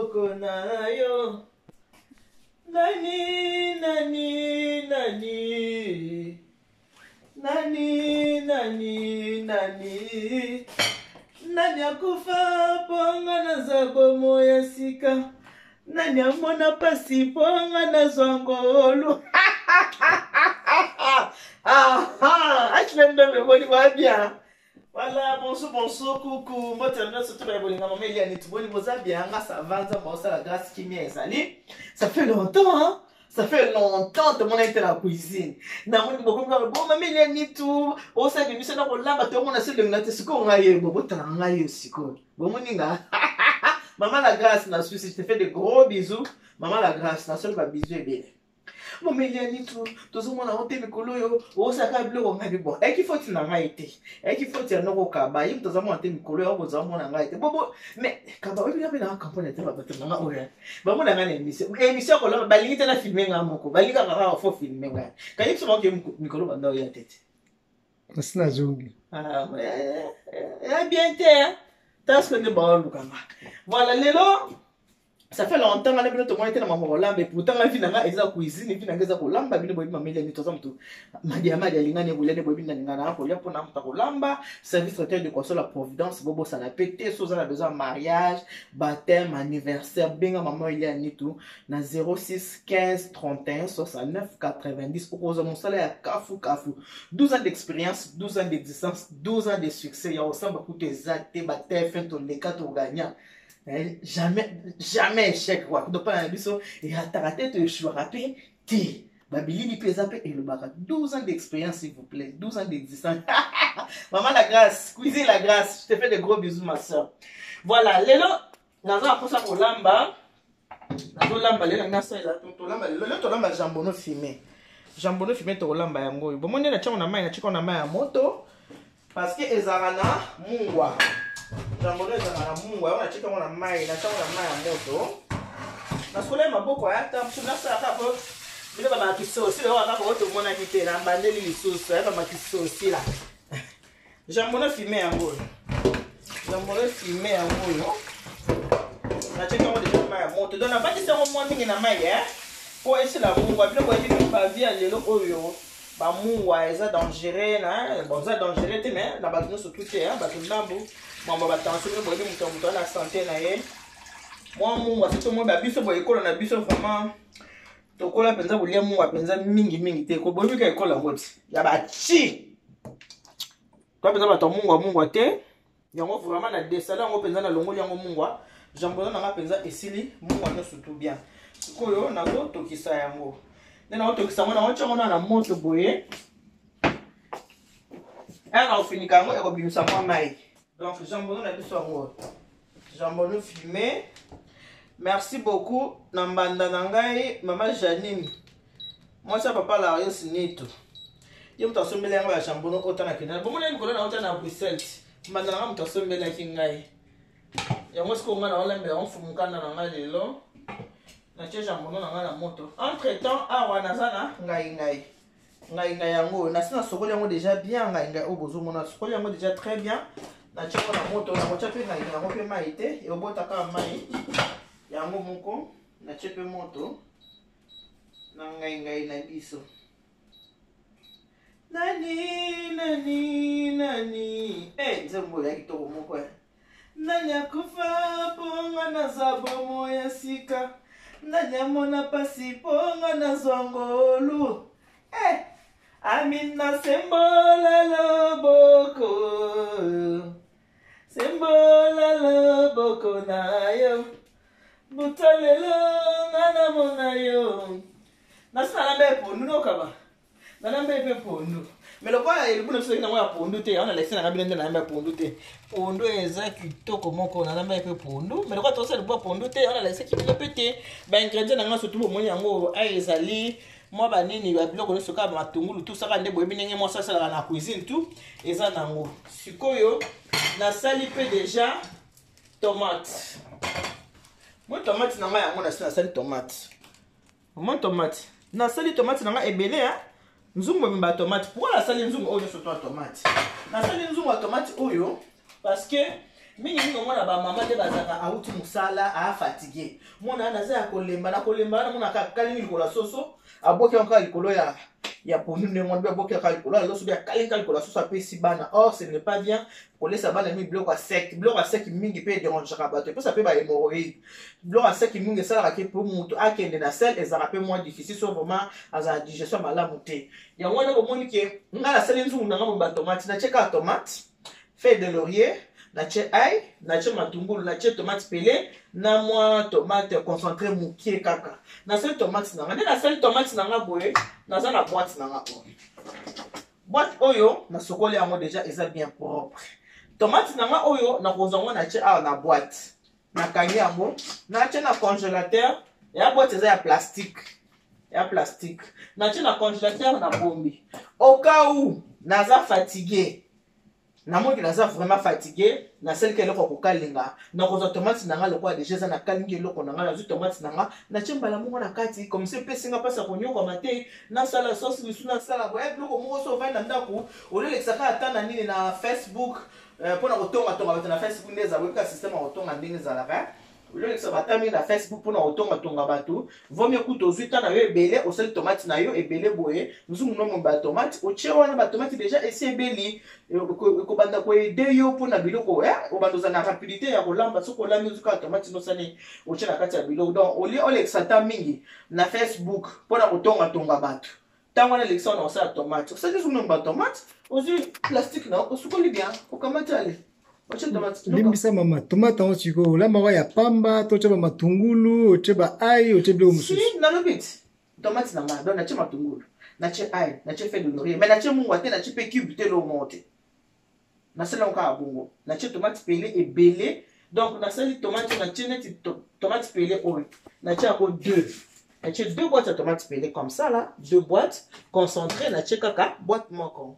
boko na yo. Nani, nani, nani. Nani, nani, nani. Nani akufa ponga na zabomo ya sika. Nani amona pasi ponga na zwangolu. Achilende mboni kwa bien. Voilà, bonjour, coucou. Moi, tu as surtout la bonne maman Eliane. Tu vois, vous avez bien, ça va, ça la grâce qui m'est salée. Ça fait longtemps, hein? Ça fait longtemps que mon été la cuisine. Na mon beaucoup bon maman Eliane tout. On sait que nous sommes là, tout le monde a su le ngate siko ngaye, bobo tangaye siko. Bon mon ninga. Maman la grâce na Suisse, je te fais de gros bisous. Maman la grâce, na seul pas bisous et bien. Mon Eliane tout le monde a honte mikolo yo, o saka bilo ngabi bon. Et qu'il faut tu na ngaite. Et qu'il faut tu na ko kaba, yim to zamo honte mikolo yo, bozo mo na ngaite. Bobo, mais kaba obi na na campagne te ba te na oya. Ba mo na ngane émission. Émission ko la balingi te na filmer ngamoko. Balinga ka fo filmer nga. Ka yim so mo ke mikolo ba ndo ya tete. Sina zongi. Ah, bien te. Parce que ne ba lu kama. Voilà lelo. Ça fait longtemps que nous avons été dans ma Hollande, et pourtant, la vie n'a pas été cuisine, et puis, nous avons lamba, nous avons mis les choses tout. Madiama, les lignes, vous l'avez vu dans les gana, pour y avoir pour lamba, service traiteur de console, la providence, bobo, ça l'a pété, soit on a besoin de mariage, baptême, anniversaire, binga, maman, il y a ni tout, na 06 15 31 69 90, pour qu'on ait salaire à Kafou. 12 ans d'expérience, 12 ans d'existence, 12 ans de succès, il y a aussi beaucoup de actes, baptême, fin, ton les 4 gagnants. Jamais échec quoi. Donc pas un biso et à ta tête je suis rappelé ti babili pesa et le barat 12 ans d'expérience s'il vous plaît, 12 ans d'existence. Maman la grâce, cuisine la grâce. Je te fais de gros bisous ma soeur. Voilà, lelo nazo aposa ko lamba. Nazo lamba lelo na ça là to lamba lelo to lamba jambono fumé. Jambono fumé to lamba yango. Bon mon na tchana mai na tchiko na mai ya moto parce que ezarana mungwa. Jambono ezana mungu aona chika mwana mai na chama na mai ya moto. Na skole maboko hata mshuna sasa hapo. Bila baba kisosi leo hapo wote umeona kite na bandeli lisosi hapa makisosi la. Jambono fumé yango. Jambono fumé yango. Na chika mwana mai ya moto. Donc na baki sema mwana mingi na mai Pour essayer la mungu bila kwa hivi ba via lelo oyo. Ba mungu eza dangereux na bon ça dangereux te mais na ba surtout te ba tunambu. Moi attention mais boyebi muto na santé na ye moi mungu surtout moi ba biso boye kola na biso vraiment to kola penza bolia mungu penza mingi te ko boyebi ka kola ngoti ya ba chi to penza ba to mungu te yango vraiment na desala ngo penza na longoli yango mungu jambono na penza esili mungu no surtout bien koyo na go tokisa yango na tokisa ngo na ocho na moto boye ana ofinika ngo eko bimisa moi mai. Donc, jambon a jambon fumé. Merci beaucoup. Nambanda nangai, maman Janine. Moi, ça papa la rien sinito. Il me t'assume les gens jambon autant à Kenya. Bon, mon ami colonne autant à Bruxelles. Maintenant, on t'assume les kingai. Et moi, ce qu'on a là, mais on fout mon canne dans la lelo. Na tia jambon dans la moto. Entre temps, à Wanazana, ngai. Ngai yango. Na sina sokoli yango déjà bien ngai au bozo mona sokoli yango déjà très bien. Na chiko na moto na mocha pe ngai na mope mai te e obota ka mai yango moko na chepe moto na ngai na biso nani nzembo ya kitoko moko nani akufa ponga na zabomo ya sika nani amona pasi ponga na zwangolu Amina sembola loboko Sembola loboko na yo Butalelo ngana mona yo Nasa nambe pondu no kaba Nambe pe pondu Mais le quoi il buna seki na mwa pondu te ona lexina ngabile nde nambe pondu te Pondu eza kitoko moko na nambe pe pondu Mais le quoi tosa le bois pondu te ona lexina ki pété ba ingrédient na nga surtout moni yango ezali moi banini ba biloko nyonso kaka matungulu tout ça kande boyebi ndenge moi ça la na cuisine tout eza nango sikoyo nasali pe déjà tomate moi tomate na nga yango nasali tomate moi tomate nasali tomate na nga ebele nzungu mbimba tomate pourquoi nasali nzungu oyo nyonso to tomate nasali nzungu ya tomate oyo parce que mingi mona ba mama te bazaka auti musala a fatigué mona naza ya kolemba na mona kakali likola soso aboki encore likolo ya ponu ne ngombe aboki ka likolo loso bia kalinga likola soso apesi bana. Or ce n'est pas bien kolesa bana mi bloc à sec mingi pe dérange ka bato pe ça peut ba hémorroïde bloc à sec mingi ça la ke pour mutu akende na sel ezara pe moins difficile sur vraiment aza digestion malamu te ya wana bo moni ke ngala sel nzungu na ngamo ba tomate na cheka tomate feuille de laurier na che ail na che matungulu na che tomate pelé na moi tomate concentré mukie kaka na sel tomate na ngade na sel tomate na ngaboye na za na boîte na ngabo boîte oyo na sokoli yango déjà eza bien propre tomate na nga oyo na kozango na che na boîte na kangi yango na che na congélateur ya boîte eza ya plastique na che na congélateur na bombi au cas où naza fatigué na moki naza vraiment fatigué na sel ke loko kokalinga na koza tomate na nga loko déjà za na kalingi loko na nga na tomate na nga na chembala mongo na kati comme c'est pesinga pasa konyoko mate na sala sauce bisu na sala boye loko mongo so vanda ndako olele saka atana nini na Facebook pona kotonga bato na Facebook ndeza weka système kotonga ndenge za la olele sa batami na Facebook pona kotonga bato vaut mieux kuto zuita na yo ebele o sel tomate na yo ebele boye nzungu no ba tomate o che wana ba tomate déjà esi ebeli ko banda ko aider yo pona biloko obandoza na rapidité ya kolamba soko lami zuka tomate no sane o che na kati ya biloko donc oli olexata mingi na Facebook pona kotonga bato tango na lection na sa tomate ça dit nzungu ba tomate ozi plastique na osukoli bien okamata ale limbisa mama tomate en chiko olamba wa ya pamba toche ba matungulu oche ba ai oche bilo mususu si na lobit tomate na ma don na che matungulu na che ai na che feuille de laurier mais na che mungwa te na che pe cube te lo monte na sela nka abungo na che tomate pelé et belé donc na seli tomate na che net tomate pelé oil na che ako 2 na che 2 boîtes de tomate pelé comme ça là 2 boîtes concentrées na che kaka boîte moko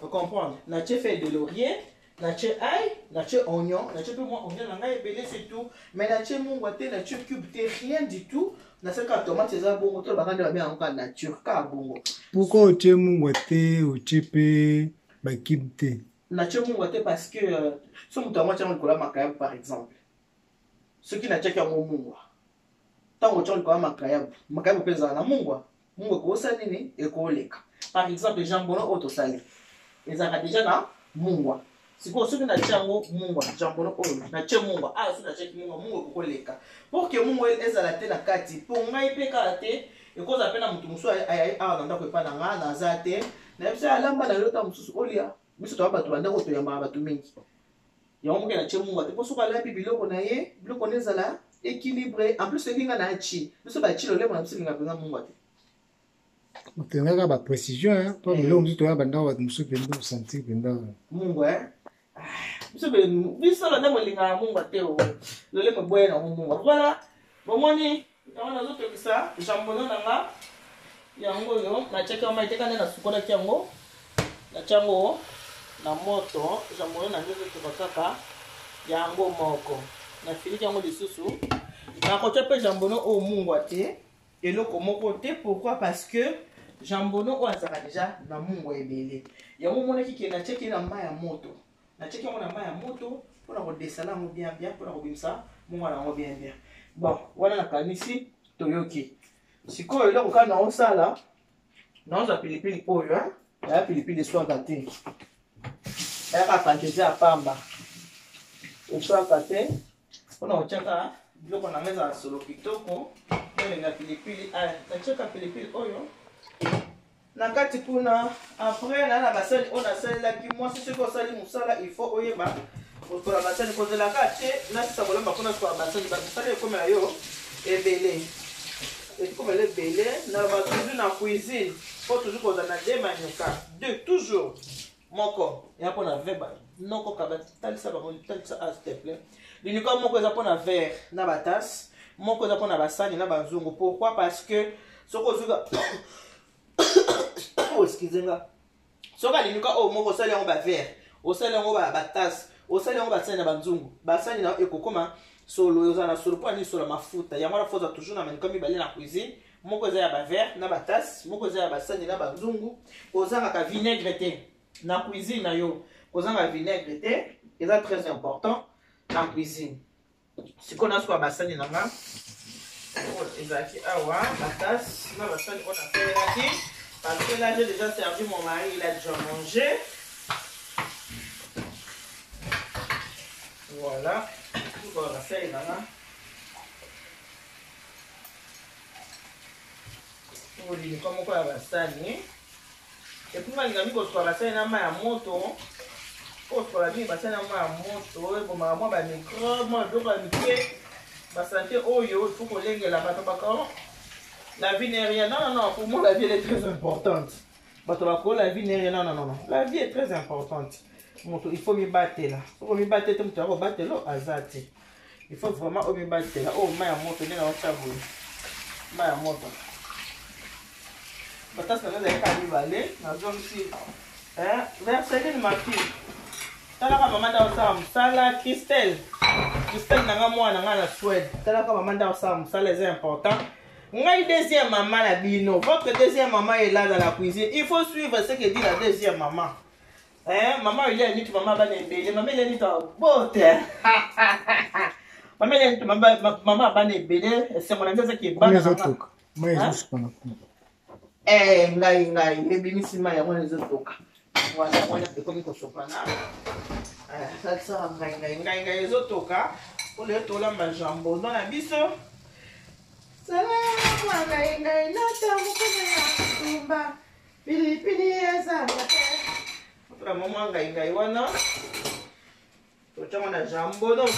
vous comprenez na che feuille de laurier na che ail na che oignon na che peu moins oignon na ngai belé c'est tout mais na che mungwa te na che cube te rien du tout na seka tomate eza bongo to bakande ba bien encore nature ka bongo pourquoi oche mungwa te oche pe ba cube te na che mungwa te parce que so mutu amwa chango likola makayabu par exemple soki na cheki yango mungwa ntango chango likola makayabu mpe ezala na mungwa ekoosa nini ekooleka par exemple jambono oyo tosali ezalaka déjà na mungwa sikoyo soki na tia yango mungwa jambono oyo na tie mungwa soki na tiaki mungwa ekokoleka pour que mungwa ezala te na kati mpo ngai mpe kala te ekozala mpe na motu mosusu ayai awa na ndako epa na nga naza te nayebi se alamba na lelo ta mosusu olia biso toya bato bandako toyambaka bato mingi yango moke na tie mungwa te mpo soki alambi biloko na ye biloko na ezala équilibré en plus elinga na achi biso bachi lolemo na biso elinga mpenza mungwa te otengaka ba précision po biloko mosusu toya bandako bato mosusu mpenza osentir mpenza mungwa biso lona molinga ya mungwa te lolemo boye na mungwa voilà bomoni yango nazotokisa jambono na nga yango oyo natiaki yango maiteka nde nasukolaki yango natia yango na moto jambono na nde ezotoka kaka yango moko nafiliki yango lisusu nakotia mpe jambono oyo mungwa te eloko moko te pourquoi parce que jambono oyo azalaka déjà na mungwa ebele yango monaki ke natiaki na mai ya moto natiaki yango na mai ya moto mpona kodesala yango bien bien mpona kobimisa mungwa na yango bien bien bon wana nakanisi toyoki sikoyo eloko kaka naosala naozwa pilipili oyo aya pilipili eswaka te ayaka quantité ya pamba eswaka te mpona kotiaka biloko na nga ezala solo kitoko olenga pilipili aya natiaka pilipili oyo na kati kuna après na basali oyo nasalelaki mwasi soki osali mosala il faut oyeba kotola basali kozelaka te nasisa kolamba mpona sokola basali basali ekomela yo ebele ekomela ebele na batuzu na cuisine po toujours kozala na de manyuka de toujours moko eza mpona veba noko kabatalisa bango talisa s'il te plaît linika moko eza mpona verre na batase moko eza mpona basani na banzungu pourquoi parce que soki ozuka excusez-moi soki alinika oyo moko osali yango bavere osali yango batase osali yango basani na banzungu basani na ekokoma solo eza na solo mpo ani solo mafuta yango wana foza toujours na manika mibale na cuisine moko eza ya bavere na batase moko eza ya basani na banzungu ozangaka vinaigre te na cuisine na yo kozanga vinaigre te eza très important na cuisine. Sikoyo nasuka basani na nga ezalaki awa batasi na basani oyo nasalelaki parce que là j'ai déjà servi mon mari, il a déjà mangé. Voilà, tout va basani na nga olini kwa moko ya basani epuis balingami kosuka basani na mai ya moto kosuka mingi basani na mai ya moto ebomaka mwa bamicrobe mwa biloko ya mike basante oyo il faut kolengela bato bako la vie n'est rien. Non, pour moi la vie elle est très importante. Bato bako la vie n'est rien. Non, la vie est très importante. Il faut me battre là. Il faut me battre te mutu battre lo azati. Il faut vraiment me battre là. Oh mai ya moto nena ochabu. Mai ya moto. Batas na nza ka libale na zone si verset ni ma fille. Tala ka mama da osala msala Christelle nanga mwana nga na Suède. Tala ka mama da osala msala c'est important. Ngai deuxième maman la bino. Votre deuxième maman est là dans la cuisine. Il faut suivre ce que dit la deuxième maman. Maman il est ni maman ba nebele. Maman il est ni ta bote. Maman il est maman ba nebele. C'est mon ami qui est ba na maman. Moi je suis pas na. Ngai ebimisi mai ya mwana ezotoka. Voilà, mwana ekomi kosopana. Sasa ngai ezotoka. Ole tolamba jambo na biso. Salamu ngai nata mukana ya tumba. Pilipili eza mate. Otra mama ngai wana. Tochama na jambo donc.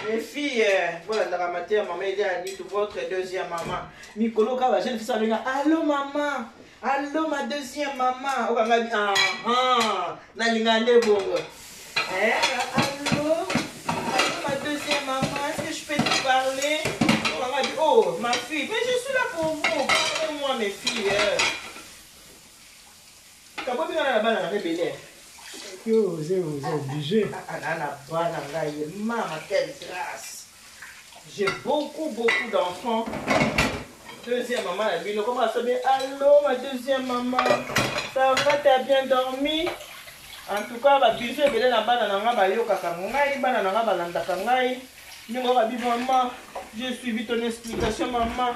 Les filles, voilà, la matière, maman, il a dit votre deuxième maman. Nicolo, quand la jeune fille s'est dit, allô maman, allô ma deuxième maman. On va dire, allô, ma deuxième maman, est-ce que je peux te parler? On va dire, oh, ma fille, mais je suis là pour vous, parlez-moi mes filles. Comment tu vas là-bas dans la belle? Vous êtes obligé. Maman, quelle grâce. J'ai beaucoup d'enfants. Deuxième maman, la ville, comment ça va? Allô, ma deuxième maman. Ça va, t'as bien dormi? En tout cas, ma bisou est venue là-bas dans la bayo kakangai, banana balanda kangai. Maman, j'ai suivi ton explication, maman.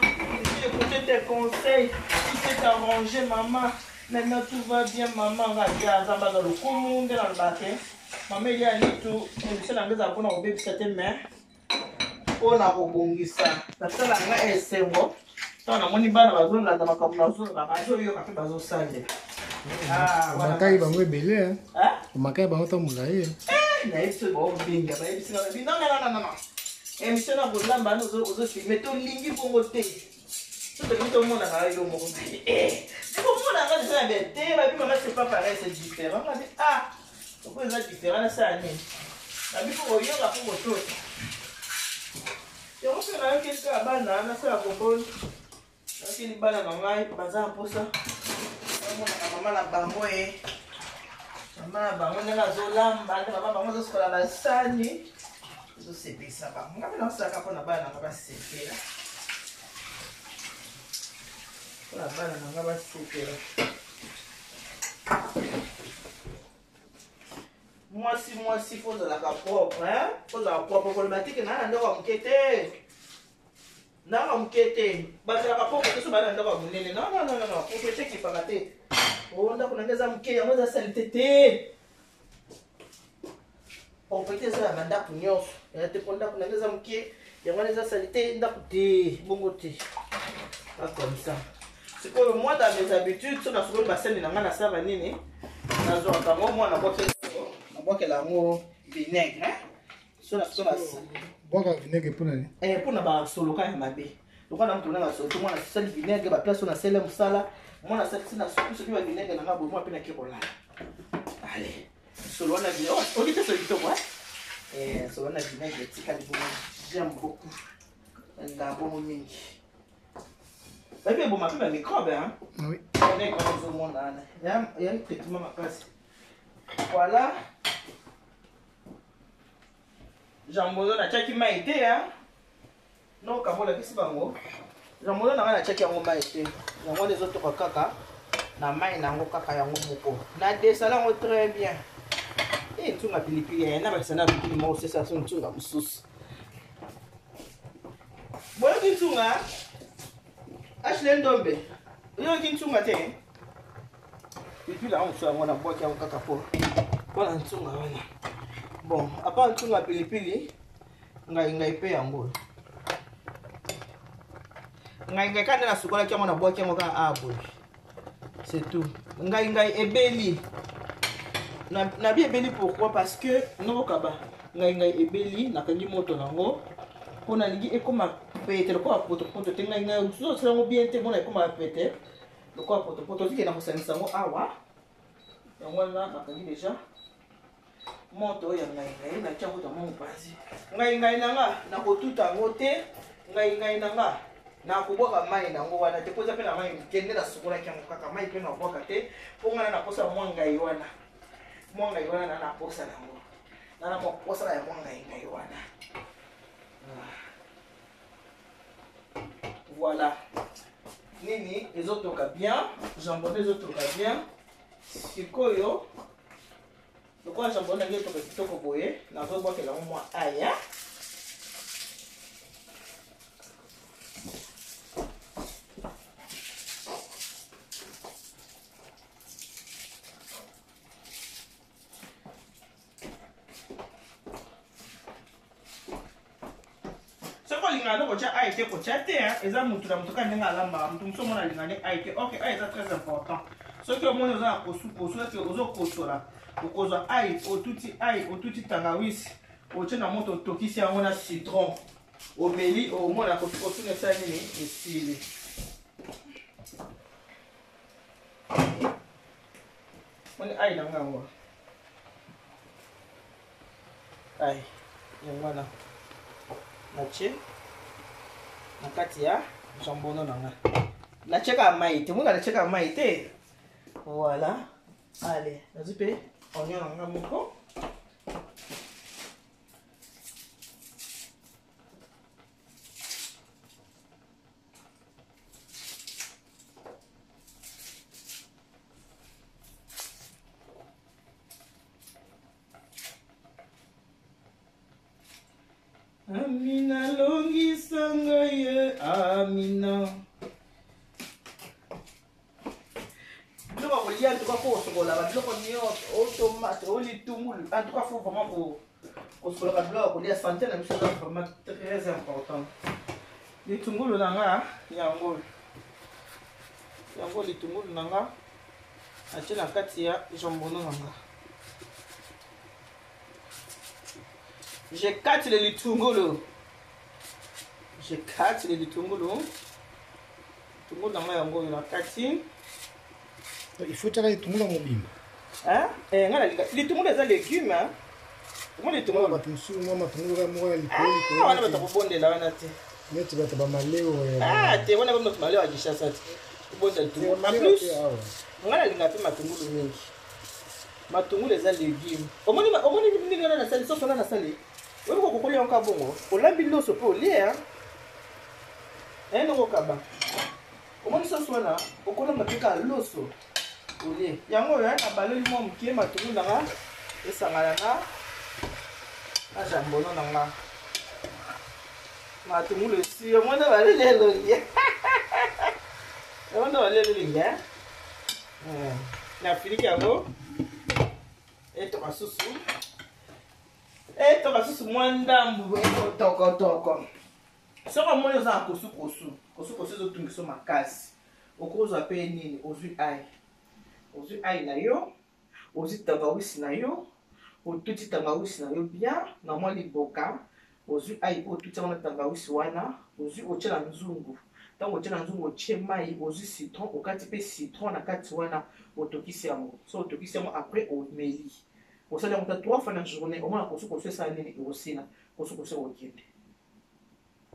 J'ai écouté tes conseils. Tu t'es arrangé, maman. Maintenant tout va bien, maman. Regarde, dans le commun de la baquet. Maman, il y a un tout. Je suis là, pour bébé, c'était mais. On a rebongi ça. Ça fait la c'est bon. On a mon ibana, la zone là, dans ma comme la zone là. La zone, il y a un peu de salé. Ah, voilà. Makai bango belé, hein. Makai bango to mulaye. Na isso bon binga, ba isso non. Émission na bolamba nous filmer to lingi bongo te. Tout le monde a eu le monde. C'est pour moi là, c'est bête. Ma vie c'est pas pareil, c'est différent. On dit pourquoi c'est différent ça année. La vie pour yo la pour autre. Et on fait là qu'est-ce que la banane ça comprendre. Donc il banane ngai bazar pour ça. Maman la bango maman bango na zolamba, maman bango zo skola la sani. Zo sepe ça ba. Ngabe na saka pona bana ngaba sepe là. La bana ngaba sepe là. Moi si faut de la propre, hein? Faut de la propre pour le bâti que na ndoko mkete. Na mkete. Basi la propre que so bana ndoko munene. Non. Pour que tu qui pas raté. On a kunaongeza mke ya mweza salitete. Opete za manda kunyoso. Ya te ponda kunaongeza mke ya mweza salité ndakuti bongo te. Pas comme ça. C'est que moi dans mes habitudes, sur la seconde bassin na ngana sava nini? Na zo kango moi na boke la mo vinaigre, hein? Sur la boka vinaigre pour nani? Pour na ba solo ka ya mabe. Donc on a mtu na solo, moi na sel vinaigre ba place na sel musala. Moi na sel na soupe ce qui va vinaigre na ngabo moi pe na kirola. Allez. Solo na vinaigre. On dit que c'est du moi. Solo na vinaigre tika di bon. J'aime beaucoup. Ngabo mingi. Ça fait bon ma peu microbe hein. Oui. On est comme tout le monde là. Il y a un traitement ma place. Voilà. Jambozo na chaki maite hein. Non kamola kisi bango. Jambozo na chaki yango maite. Yango les autres kaka. na mai nango kaka yango moko na desala ngo très bien et tunga pilipili ya na bakisana pilipili mo c'est ça son tunga mususu boyo kintunga Ashley Ndombe yo kintunga te pilipili la on so ngona boki yango kaka po na ntunga wana bon apa ntunga pilipili ngai pe yango ngai kana na sukola kyango na boki yango ka abo c'est tout ngai ebeli na bien ebeli pourquoi parce que non kaba ngai ebeli na kangi moto nango pona lingi ekoma pete ko poto te ngai so sera ngo bien te mona ekoma pete ko poto tike na kosanisa ngo awa yango na kangi déjà moto ya ngai na chango ta mo pasi ngai nanga na kotuta ngo te ngai nanga na kuboka mai nango wana te poza pe na mai kende na sukola kyango kaka mai pe na boka te ponga na posa ngai wana na posa nango na mo posa ya ngai wana voilà nini ezotoka bien jambon ezotoka bien sikoyo lokola jambon na ngeto kitoko boye na zo boka la mo aya lingano kocha aite kocha te eza mutu na mutu kandenga alamba mutu musomo na lingane aite OK aite c'est très important ce que moi oza kosu que ozo kosola okozwa ai otuti tangawisi oche na moto tokisi yango na citron omeli omona kosuna sa nini esili moni ai na ngango ai yangwana nache nakati ya jambono nanga nacheka mai te munga nacheka mai te voilà allez nazipe oignon nanga moko Amina longi sangaye Amina Biloko kolia en tout cas pour sokola ba biloko nyonso tomate litungulu en tout cas faut vraiment pour sokola ba biloko kolia santé na biso vraiment très important litungulu nanga yango litungulu nanga atie na kati ya jambon nanga j'écarte le litungulu. Litungulu nanga yango na kati. Il faut tirer litungulu mobimba. Hein? Ngala litungulu eza légume hein. Comment litungulu ba tunsu mo matungulu ka mo likolo. Ah, wana bata kubondela wana te. Neti bata ba maleo ya. Ah, te wana ba maleo ya gishasa te. Kubonda litungulu. Ma plus. Ngala linga pe matungulu mingi. Matungulu eza légume. Omoni nini na sali soso na sali. Wewe uko kokolia onka bongo, olambi loso po lia. Noko kaba. Omoni soso wana, okola mapika loso. Olie. Yango ya na baleli mo mkie matungulu nanga esangala na jambono nanga. Matungulu esi omona baleli elolia. Omona baleli elolia. Na filiki yango. Eto kasusu. Eto kasusu mwandambu toko. Soko mwana za kosu zo tungiso makasi. Okozwa pe nini ozwi ai na yo. Ozwi tangawisi na yo. Otuti tangawisi na yo bien na mwa liboka. Ozwi ai otuti wana tangawisi wana. Ozwi ochela nzungu. Tango ochela nzungu otie mai, ozwi citron, okati pe citron na kati wana otokisi yango. So otokisi yango après omeli. Osala yango 3 fois na journée, au moins kosu esa nini osina, kosu okende.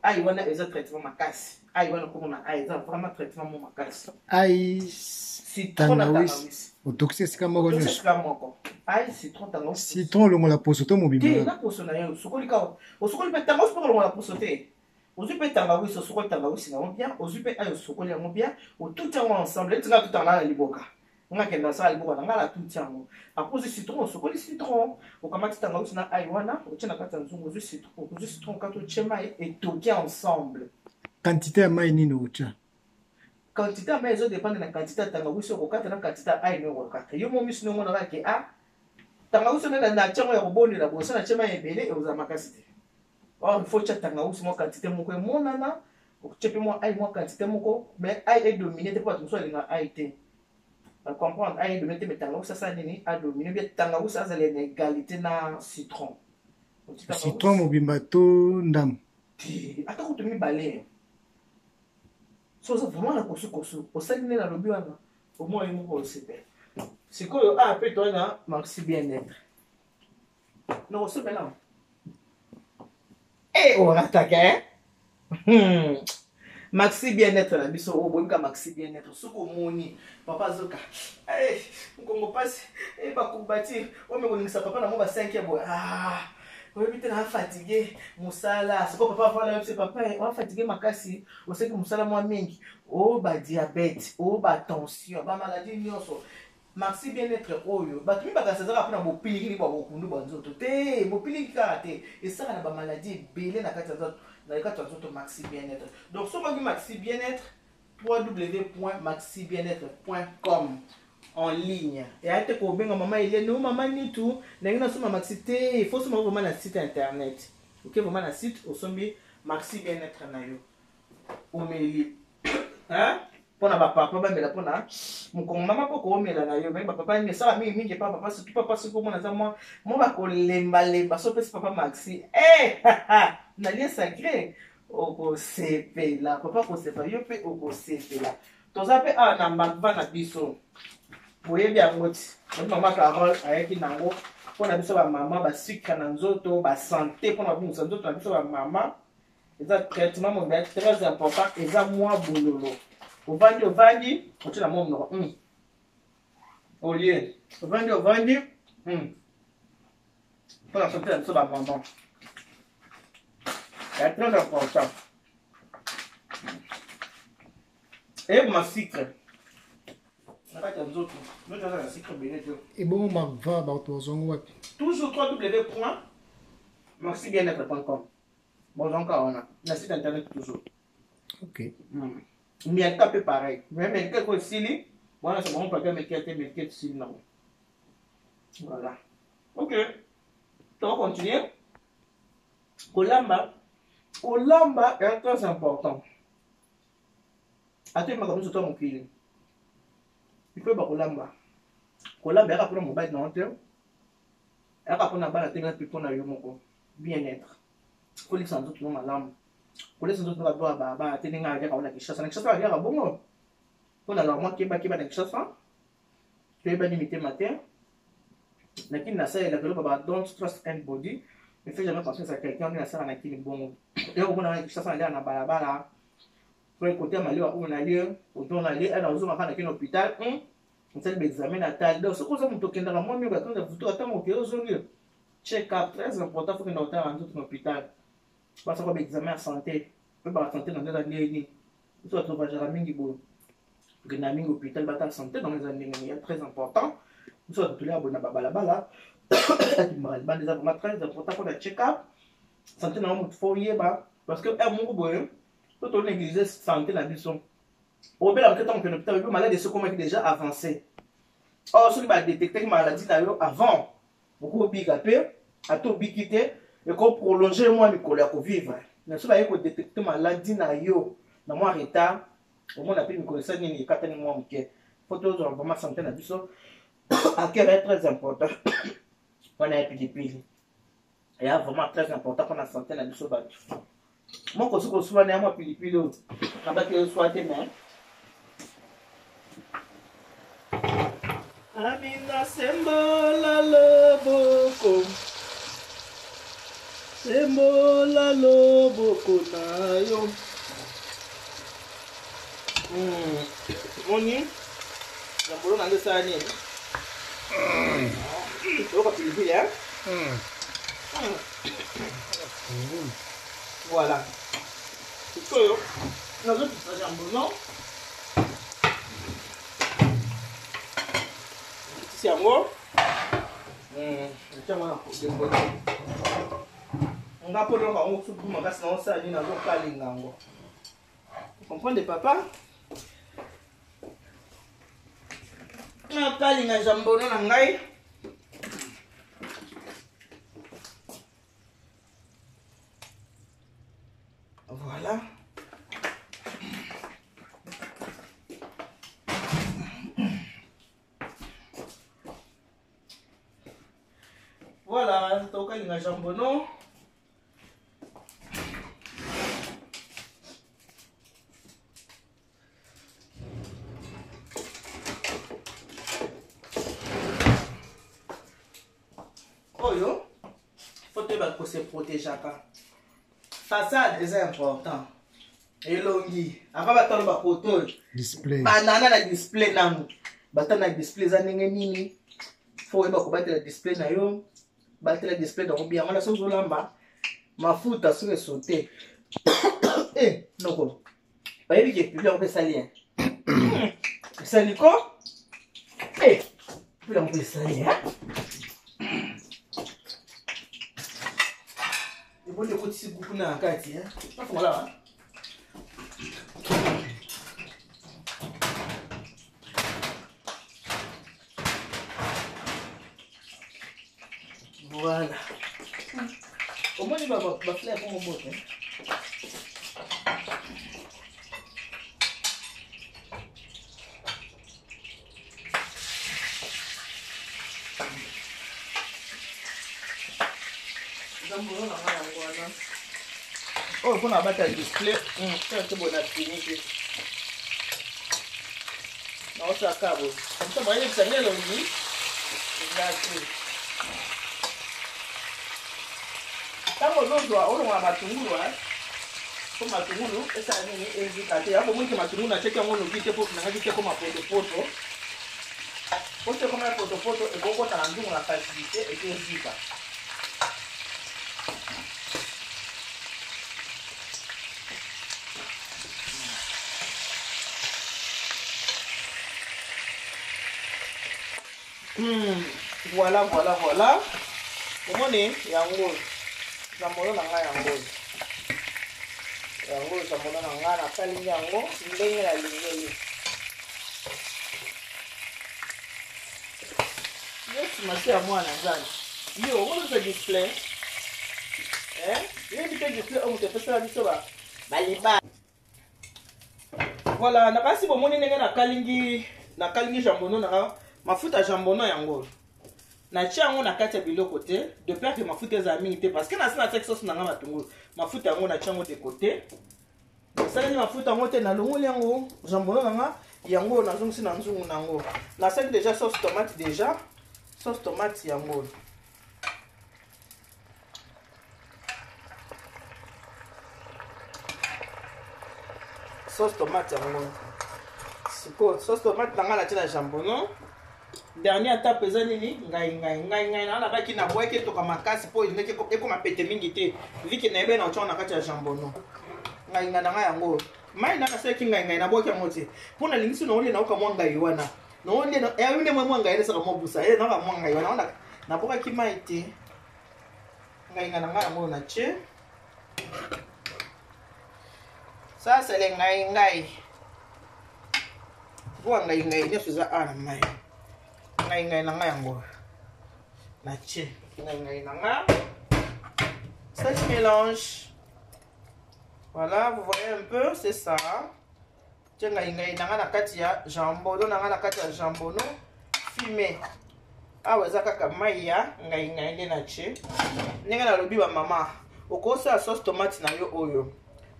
Ai wana eza traitement makasi. Ai wana komona ai eza vraiment traitement mo makasi. Ai citron na tangawisi. Otokisi esika moko nyonso. Esika moko. Ai citron tangawisi. Citron longola poso to mobimba. Te na poso na yo, sokoli ka. Osokoli pe tangawisi po longola poso te. Ozwi pe tangawisi, osokoli tangawisi na bien, ozwi pe ai osokoli yango bien, otuti yango ensemble, etinga tout en la liboka. On a qu'un dansal, bon, on a la tout tient. À cause du citron, on se connaît citron. Au kamati tangaousi na aïwana, au tien na katanzungu, au citron, quand on tchema et toqué ensemble. Quantité à maï nino ucha. Quantité à maï, ça dépend de la quantité de tangaousi, au kata na quantité à aïno, au kata. Yo mo mis no mo na ke a. Tangaousi na tchema ya roboni la bossa na tchema ya belé et aux amakasite. Or, il faut que tangaousi mo quantité mo ko monana, au tchepe mo aï mo quantité mo ko, mais aï est dominé de pas tout ça na aï té. Comprendre aïe de mettre mes tangaousi ça nini a dominé bien tangaousi ça c'est l'égalité na citron. Citron mobimbato ndam. Attends tu me balais. So ça vraiment la kosu au saline na lobi wana au moins il mo sepe. C'est quoi ah peut toi na maxi bien-être. Non c'est maintenant. Eh on attaque hein. Maxi bien-être la biso o bonka maxi bien-être soko moni papa zoka eh nkongo passe eh ba kubatir o me konisa papa na mo ba 5e boy ah o bité na fatigué musala soko papa voilà c'est papa on fatigué makasi o seki musala mo mingi o ba diabète o ba tension ba maladie nyonso maxi bien-être oyo ba tumi ba kasazaka pona bo piliki ba bokundu ba nzoto te bo piliki kate et ça na ba maladie belé na kati nzoto. Dans le cas de Maxi Bien-être. Donc, sur Maxi Bien-être, www.maxibienêtre.com en ligne. Et à te combien maman il est non maman ni tout. N'a sur Maxi T, il faut se vraiment le site internet. OK, vraiment le site au sommet Maxi Bien-être na yo. Au milieu. Hein? Pour na papa ba mela pour na mon maman pour ko mela na yo mais papa ni ça mi mingi papa c'est tout papa c'est pour moi moi ba ko lemba so pesi papa Maxi eh na lien sacré au CP là papa ko sepa yo pe au CP là toza pe a na magva na biso boye bien ngoti maman Carole ayaki nango pour na biso ba maman ba sucre na nzoto ba santé pour na biso nzoto na biso ba maman eza traitement mon très important eza moi bololo ovandi otie na momo noko olie ovandi mpona santé na biso bamaman ya très important eyeboma sucre na kati ya nzoto nzoto aza na sucre bene te ebongo magva bato bazongo wapi toujours www.maxibienêtre.com bozonga wana na site internet toujours ok mais elle tape pareil. Même elle quelque chose voilà, c'est bon, pas que mais qu'elle style non. Voilà. OK. On va continuer. Kolamba est très important. Attends, comme ça mon fils. Il faut pas kolamba. Kolamba est pour mon bail dans terre. Elle va pour na bala tenga pour na yo moko. Bien-être. Faut sans doute non malam. Pour les autres ba teninga ya kaona kishasa na kishasa ya bongo pona normalement keba na kishasa tu eba limité matin lakini na ça la ba don't trust anybody ne fais jamais confiance à quelqu'un qui na ça na kili bongo et on a kishasa na balabala pour côté malio on a lieu on a lieu na uzuma kana kino hôpital on fait l'examen natal donc ce que ça muto kenda moi mieux quand vous tout attendre que ozongi check up très important pour que nous attend en tout hôpital. Parce que l'examen à santé, peut pas santé dans les années, il faut trouver un mingi bon. Que na mingi hôpital bata santé dans les années, c'est très important. Il faut tout là bon na bala. Bah déjà vraiment très important pour le check-up. Santé na mo foyer ba parce que un mon bon, peut on négliger santé la mission. Au bel que tant que l'hôpital le malade est comment déjà avancé. Or celui va détecter maladie là avant. Beaucoup bigapé, à tout bikité. Et qu'on prolonger moi mes collègues pour vivre. Mais si vous avez détecté maladie na yo, dans mon retard, au moins on appelle mes connaissances ni katani moi mke. Faut toujours vraiment santé na biso. À quel est très important. On a épidémie. Et vraiment très important pour la santé na biso ba. Moi ko suko suwa na moi pilipili. Kaba ke soit mais Amina sembola loboko. Sembola loboko na yo. Moni. Nambolo na ngesa ni. Oka pilipili hein? Voilà. C'est ça yo. Na zo tsa jambo non? si yango tiens moi on va prendre un soupe pour makasi na osala nini azokalinga yango. Comprendre papa? Nakalinga jambono na ngai. Voilà. Voilà, tokalinga jambono. Oyo, faut te se protéger pas. Façade est important. Elongi, avant batalo ba photo display. Banana na display nangu. Batana display za ndenge nini? Faut eba ko batela display na yo. Batela display dans bien ngana so zolamba. Mafuta sur sauter. Eh, noko. Ba yebi ke publier ko salien. Saliko? Eh, publier ko salien. Bon, le côté c'est beaucoup na kati hein. Voilà. Voilà. Au moins il va faire comme au mot hein. Oh, il faut abattre le display. C'est bon, la fini. Non, ça acaba. Comme ça, voyez, ça vient là aussi. Quand on doit, on a matungulu, comme matungulu, et ça est indicaté. Après, moi, matungulu, on checké mon logiciel pour que je comme un photo. Pour que comme un photo, et beaucoup de temps, on a facilité et puis on dit pas. Voilà. Comment est yango? Jambono na nga yango. Jambono na nga na kalinga yango, ndenge la lingeli. Yes, masi ya mwana nzani. Yo, on a display. Il y a display on te fait ça biso ba. Baliba. Voilà, na kasi bomoni ndenge na kalingi jambono na mafuta jambono yango. Na tia yango na kati ya biloko te, de peur que mafuta eza mingi te parce que na sina sauce na nga matungulu. Mafuta yango na tia yango de côté. Sala ni mafuta yango te na longoli yango jambono na nga yango na zongisi na nzungu nango. Na sali déjà sauce tomate déjà. Sauce tomate yango. Sauce tomate yango. Siko sauce tomate na nga na tia na jambono. Dernière étape eza nini ngai na baki na boyeke to kama makasi po ndeke eko mapete mingi te viki na ebe na otona kati ya jambono ngai na nga yango mai na kaseki ngai na boyeke mote pona lingisi no ole na oka mwa ngai wana no ole na ya yune mwa ngai lesa mo busa na ba mwa ngai wana na boka ki mai te ngai na nga yango na che ça c'est le ngai bo ngai ne fuza ana mai ngai na nga yango na che ngai na nga ça se mélange. Voilà, vous voyez un peu, c'est ça. Tiens ngai na nga na kati ya jambono na nga na kati ya jambono fumé. Awa za kaka mai ya ngai nde na che ndenge na lobi ba mama okosa sauce tomate na yo oyo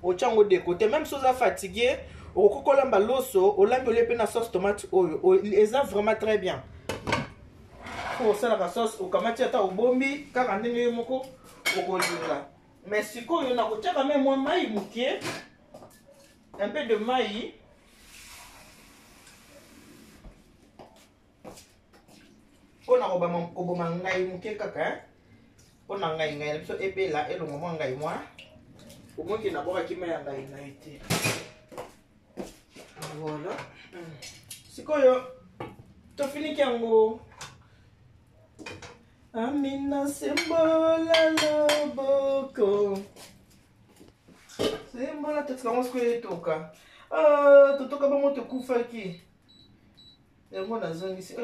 ochango de côté même si vous êtes fatigué okokolamba loso olambi olepe na sauce tomate oyo eza vraiment très bien. Pour ça la sauce okamati ata obombi kaka ndenge moko okolinga mais sikoyo na kotiaka même moi mai mukie un peu de mai pona koboma ngai mukie kaka pona ngai biso ebela elongo mwa ngai mwa omoki na boka kima ya ngai te. Voilà sikoyo tofiniki yango Amina sembola loboko. Sembola totika mosko etoka. Totoka ba moto kufa ki. Yango nazongisi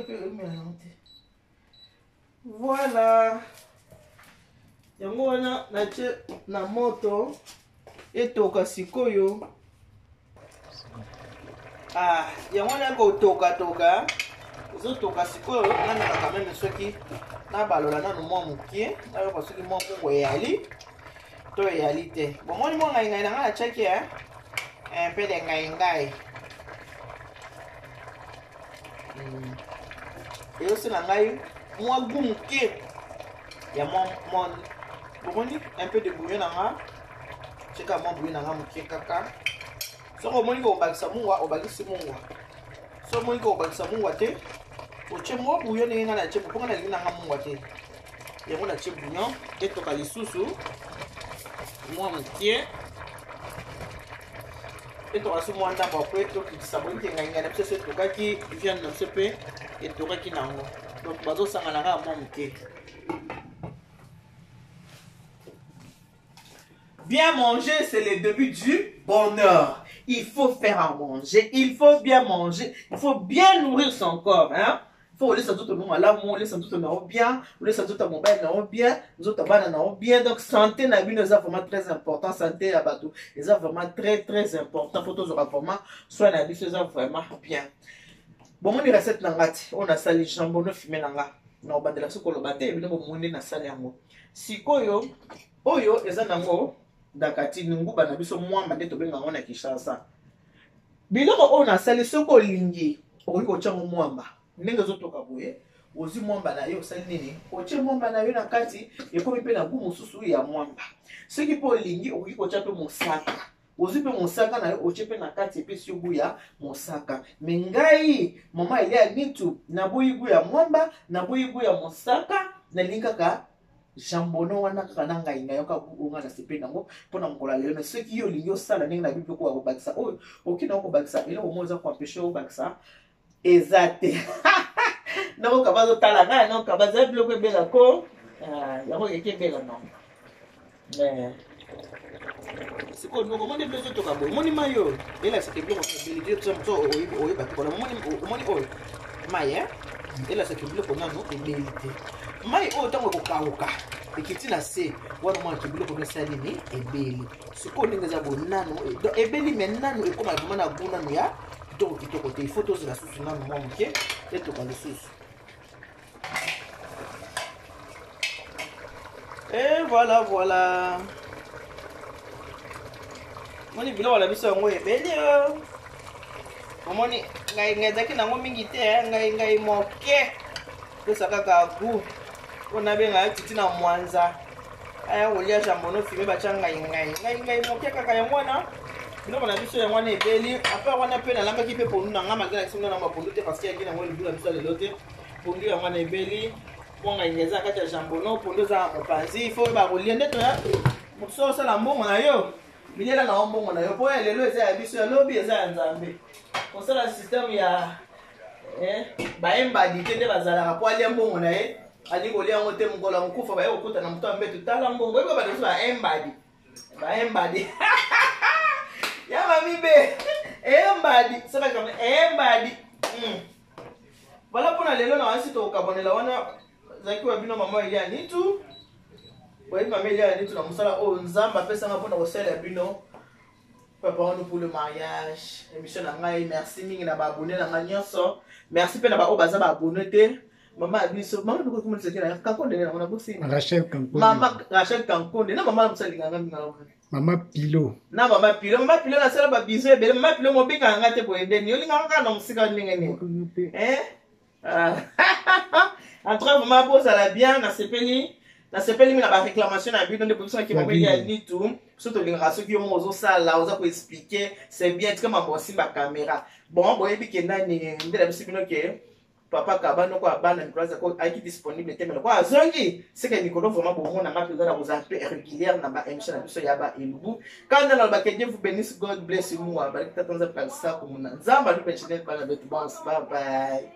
voilà. Yango wana nache na moto etoka sikoyo. Yango wana ko toka. Toka sikoyo nana ka même soki na balola nanu mwa mukie na yo soki mwa mungu eyali to eyali te. Bon moni mwa ngai na nga chaki un peu de ngai. Et aussi na ngai mwa gumuke ya mwa bomoni un peu de bouillon na nga cheka mwa bouillon na nga mukie kaka. Soko moni ko bakisa mungwa obakisi mungwa. So moni ko bakisa mungwa te oche mwa bouillon ni nga na che pour nga na nga mungwa te. Yango na che bouillon etoka lisusu mwa mukie etoka su mwa ndambo apres tokitisa boyite ngai na biso etokaki viande na biso mpe etokaki nango donc bazosangana kaka mwa muke. Bien manger, c'est le début du bonheur. Il faut faire à manger, il faut bien manger, il faut bien nourrir son corps. Hein? Il faut laisser tout le monde à l'amour, laisser tout le monde bien, laisser tout le monde bien, nous autres bien. Donc, santé n'a vu, c'est vraiment très important. Santé à bateau, c'est vraiment très important. Il faut tous vraiment soit la vie, c'est vraiment bien. Bon, on a recette langati, on a sali jambon, on a fumé langa. Non, on a de la soupe, on a battu, on a sali yango. Sikoyo, oyo, eza nango. Dakati nungu bana biso mwamba nde tobenga ngona Kinshasa. Biloko ona sali soko lingi okoki kochango mwamba ndenge zotoka boye ozi mwamba na yo sali nini oche mwamba na yo na kati ekomi pe na gumu susu ya mwamba soki po lingi okoki kocha pe mosaka ozi pe mosaka na yo oche pe na kati pe sugu ya mosaka mengai mama ile ya nitu na boyigu ya mwamba na boyigu ya mosaka na lingaka jambono wana kaka na ngai na yoka bunga na sepe nango pona mokola lelo soki yo lingi osala ndenge na bible ko bakisa oyo okina ko bakisa ele omoza ko empêcher o bakisa ezate nako kabazo tala na nako kabazo biloko ebela ko yango ekebela non siko noko moni bezo toka boy moni mayo ela c'est biloko ebeli tu so oyi batiko moni oyo maye ela c'est biloko nano ebeli te mai oyo ntango ekokauka ekiti na se wana mwana kibiloko besali ni ebeli sikoyo ndenge eza bonano ebeli me nano ekoma vraimen na gu nano ya kitoko te ifo tozela susu nano mwa moke etoka lisusu. Et voilà moni biloko na biso yango ebeli omoni ngai ezalaki nango mingi te ngai moke pesa kaka gu ona benga titi na mwanza aya olia jambono fime bacha ngai moke kaka yango wana biloko na biso yango wana ebeli apa wana pe nalambaki pe pondu na nga malgré action na mapondu te parce que yaki nango libula biso lelo te pondu yango wana ebeli po ngai ngeza kati ya jambono pondu za mopanzi fo ba kolia ndeto ya moso sala mbongo na yo bilela na mbongo na yo po lelo eza ya biso ya lobi eza ya nzambe kosala système ya baembadi te nde bazalaka po alia mbongo na ye ali kolia yango te mokolo ya mokufa baye kokuta na moto ya mbeto tala mbongo oyeba bato baembadi ya mamibe embadi sabaka embadi voilà mpona lelo na wansi tokabonela wana zaki wa bino mama elia nitu boyebi mama elia nitu na mosala oyo nzambe apesanga mpona kosala ya bino préparons-nous pour le mariage. Émission na ngai merci mingi na ba abonné na ngai nyonso. Merci pe na ba obaza ba abonné te. Mama biso mama biko comment c'est là Kankonde na mona bosi. Rachel Kankonde. Mama Rachel Kankonde na mama mosali nganga nganga. Mama Pilo. Na mama Pilo na sala ba biso ebele mama Pilo mobika ngate ko endeni. Yo linga nganga na musika ndenge ni. Entre mama bosa la bien na sepeli. Na sepeli na ba réclamation na bino de position qui mobile ya ni tout. Surtout les races qui ont osé ça là, on a expliquer c'est bien comme on voit la caméra. Bon, boy bi kenda ni ndela bisibino ke papa kabano ko abana place ko aki disponible te mais quoi zongi c'est que Nicolas vraiment bon on a pas besoin de vous régulière na ba émission na biso ya ba elubu. Quand dans ba que Dieu vous bénisse, God bless you moi. Ba tatanza pa ça comme na nzamba lu pensionnaire pa na betu boss. Bye bye.